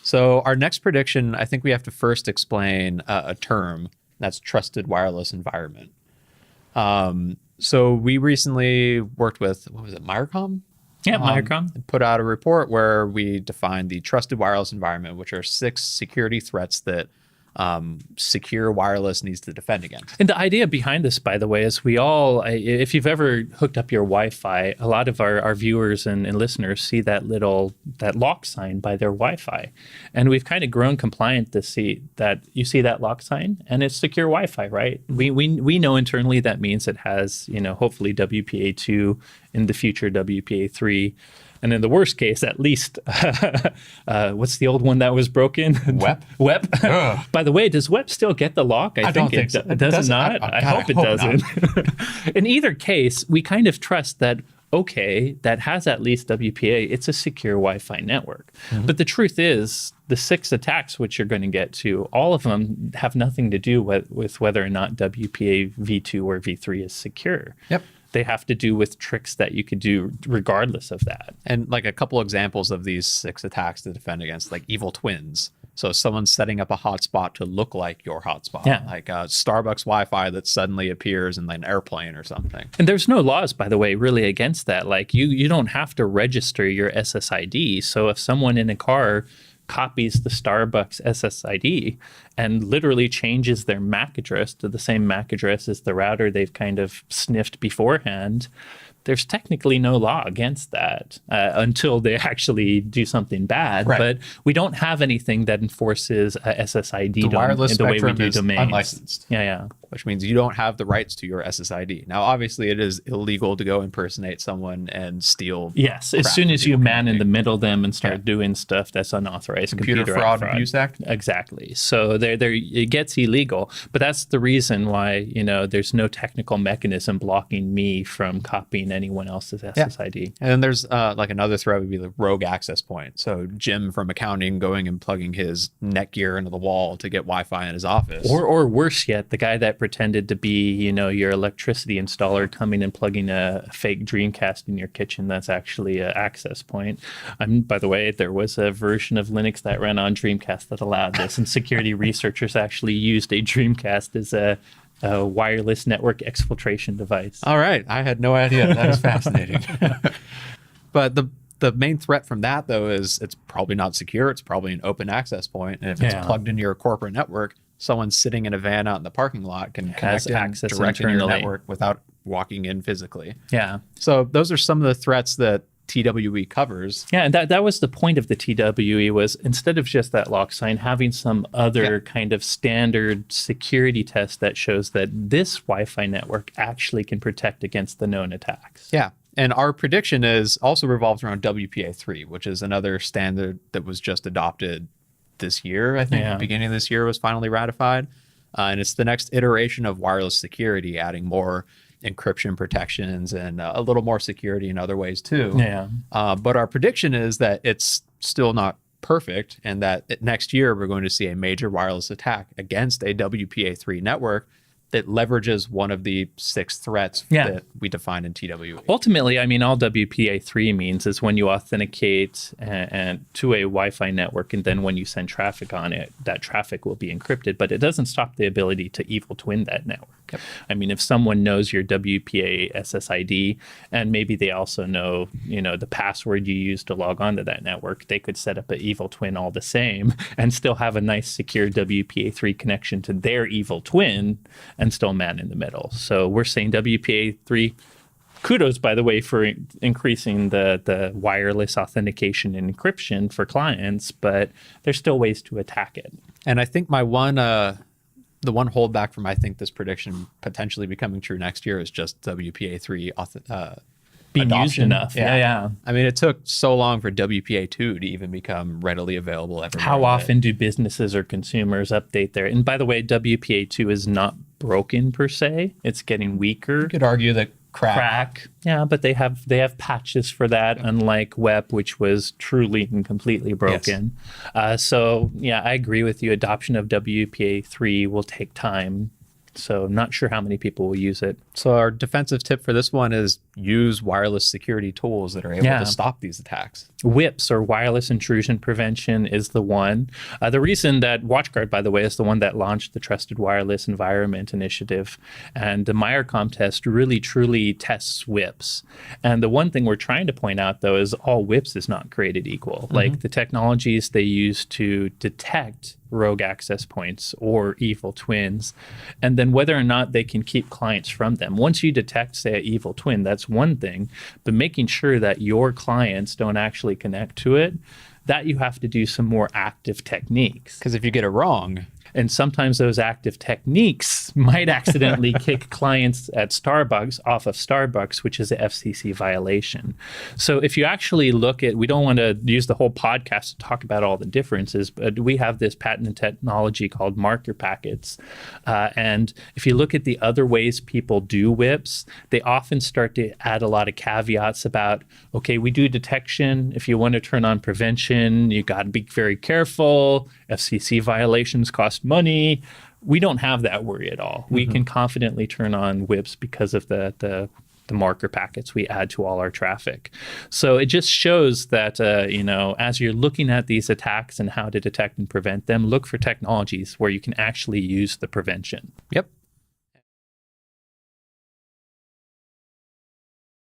So our next prediction, I think we have to first explain a term that's trusted wireless environment. So we recently worked with, what was it, Myrcom? Yeah, Myrcom. Put out a report where we defined the trusted wireless environment, which are 6 security threats that secure wireless needs to defend against. And the idea behind this, by the way, is we all, if you've ever hooked up your Wi-Fi, a lot of our viewers and listeners see that lock sign by their Wi-Fi. And we've kind of grown compliant to see that you see that lock sign and it's secure Wi-Fi, right? We know internally that means it has, hopefully WPA2, in the future WPA3. And in the worst case, at least, what's the old one that was broken? WEP. WEP. By the way, does WEP still get the lock? I don't think so. It does not? I hope it doesn't. In either case, we kind of trust that, okay, that has at least WPA. It's a secure Wi-Fi network. Mm-hmm. But the truth is, the 6 attacks which you're going to get to, all of them have nothing to do with whether or not WPA V2 or V3 is secure. Yep. They have to do with tricks that you could do regardless of that. And like a couple examples of these 6 attacks to defend against, like evil twins. So someone's setting up a hotspot to look like your hotspot, like a Starbucks Wi-Fi that suddenly appears in an airplane or something. And there's no laws, by the way, really against that. Like you don't have to register your SSID. So if someone in a car copies the Starbucks SSID and literally changes their MAC address to the same MAC address as the router they've kind of sniffed beforehand, there's technically no law against that until they actually do something bad. Right. But we don't have anything that enforces SSID the wireless in the way we spectrum do is domains. unlicensed. Yeah. Which means you don't have the rights to your SSID. Now, obviously, it is illegal to go impersonate someone and steal. Yes, as soon as you man in the middle them and start doing stuff that's unauthorized. Computer Fraud and Abuse Act. Exactly. So there, it gets illegal. But that's the reason why there's no technical mechanism blocking me from copying anyone else's SSID. And then there's like another threat would be the rogue access point. So Jim from accounting going and plugging his Netgear into the wall to get Wi-Fi in his office. Or worse yet, the guy that pretended to be, your electricity installer coming and plugging a fake Dreamcast in your kitchen. That's actually an access point. By the way, there was a version of Linux that ran on Dreamcast that allowed this, and security researchers actually used a Dreamcast as a wireless network exfiltration device. All right. I had no idea. That is fascinating. But the main threat from that, though, is it's probably not secure. It's probably an open access point. And if it's plugged into your corporate network, someone sitting in a van out in the parking lot can connect access directly to your network without walking in physically. Yeah. So those are some of the threats that TWE covers. Yeah, and that was the point of the TWE, was instead of just that lock sign, having some other kind of standard security test that shows that this Wi-Fi network actually can protect against the known attacks. Yeah. And our prediction is also revolves around WPA3, which is another standard that was just adopted this year. I think the beginning of this year was finally ratified. And it's the next iteration of wireless security, adding more encryption protections and a little more security in other ways too. Yeah. But our prediction is that it's still not perfect, and that next year we're going to see a major wireless attack against a WPA3 network that leverages one of the 6 threats that we define in TWE. Ultimately, all WPA3 means is when you authenticate and to a Wi-Fi network, and then when you send traffic on it, that traffic will be encrypted, but it doesn't stop the ability to evil twin that network. Yep. If someone knows your WPA SSID, and maybe they also know, the password you use to log onto that network, they could set up an evil twin all the same and still have a nice secure WPA3 connection to their evil twin and still man in the middle. So we're saying WPA3, kudos, by the way, for increasing the wireless authentication and encryption for clients, but there's still ways to attack it. And I think the one holdback from, I think, this prediction potentially becoming true next year is just WPA3 being adoption. Used enough. Yeah. It took so long for WPA2 to even become readily available everywhere. How often do businesses or consumers update their... And by the way, WPA2 is not broken per se. It's getting weaker. You could argue that crack. Yeah, but they have patches for that, unlike WEP, which was truly and completely broken. Yes. I agree with you. Adoption of WPA3 will take time. So not sure how many people will use it. So our defensive tip for this one is use wireless security tools that are able to stop these attacks. WIPS, or wireless intrusion prevention, is the one. The reason that WatchGuard, by the way, is the one that launched the Trusted Wireless Environment Initiative. And the Meyercom test really, truly tests WIPS. And the one thing we're trying to point out, though, is all WIPS is not created equal. Like the technologies they use to detect rogue access points or evil twins, and then whether or not they can keep clients from them. Once you detect, say, an evil twin, that's one thing, but making sure that your clients don't actually connect to it, that you have to do some more active techniques. Because if you get it wrong, and sometimes those active techniques might accidentally kick clients at Starbucks off of Starbucks, which is a FCC violation. So if you actually look at, we don't want to use the whole podcast to talk about all the differences, but we have this patented technology called marker packets. And if you look at the other ways people do WIPs, they often start to add a lot of caveats about, okay, we do detection. If you want to turn on prevention, you got to be very careful. FCC violations cost money. We don't have that worry at all. We can confidently turn on WIPs because of the marker packets we add to all our traffic. So it just shows that, as you're looking at these attacks and how to detect and prevent them, look for technologies where you can actually use the prevention. Yep.